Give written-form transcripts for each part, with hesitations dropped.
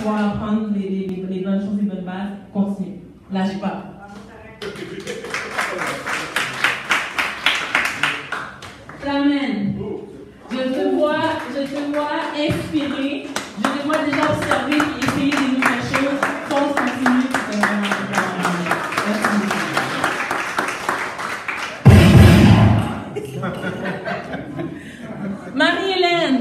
pouvoir apprendre les bonnes choses, les bonnes bases, continue. Lâche pas. Flamen, je te vois inspiré, je te vois déjà observer et essayer des nouvelles choses. Fonce, continue. Marie-Hélène.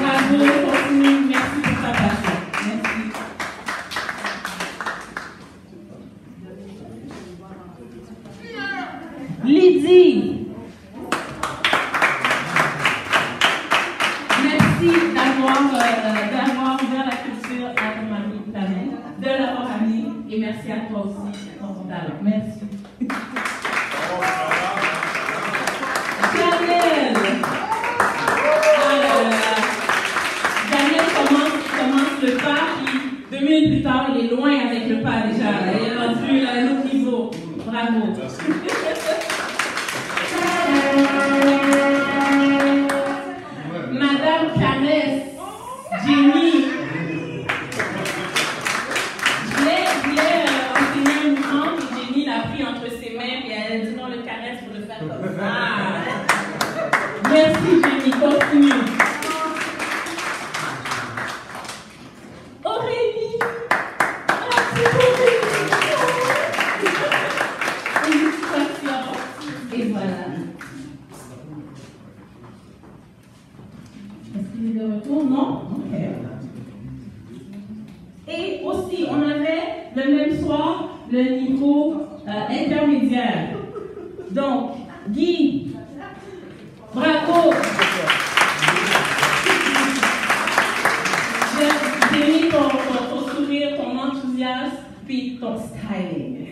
Bravo, continue, merci pour ta passion. Merci. Lydie, merci d'avoir ouvert la culture à ton mari, de l'avoir amené, et merci à toi aussi pour ton talent. Merci. Daniel commence le pas, puis 2 minutes plus tard, il est loin avec le pas déjà. Il est rendu à un autre niveau. Bravo. Madame Caresse, Jenny. Je voulais enseigner un mouvement, puis Jenny l'a pris entre ses mains, et elle a dit non, le caresse, il faut le faire comme ça. Merci Jenny, continue. Aurélie. Et voilà. Est-ce qu'il est de retour? Non? Ok. Et aussi, on avait le même soir le niveau intermédiaire. Donc, Guy, bravo! J'ai aimé ton sourire, ton enthousiasme, puis ton styling.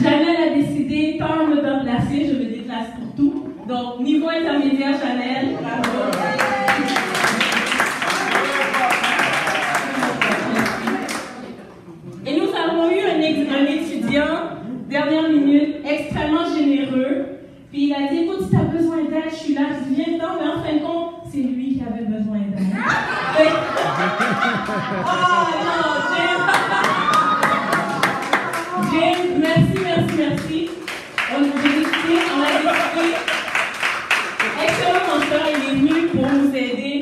Janelle a décidé, quand on me donne placer, je me déplace pour tout. Donc, niveau intermédiaire, Janelle, bravo. Et nous avons eu un étudiant, dernière minute, extrêmement généreux. Puis il a dit, écoute, si tu as besoin d'aide, je suis là, je dis, viens dedans, mais en fin de compte, c'est lui qui avait besoin d'aide. Oh non, James, merci. On a discuté. Excellent mentor, il est venu pour nous aider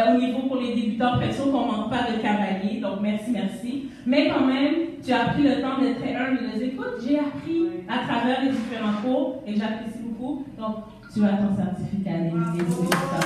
au niveau pour les débutants perso qu'on ne manque pas de cavalier. Donc merci. Mais quand même, tu as pris le temps d'être très humble et de dire, écoute, j'ai appris à travers les différents cours et j'apprécie beaucoup. Donc tu as ton certificat. Désolé pour ça.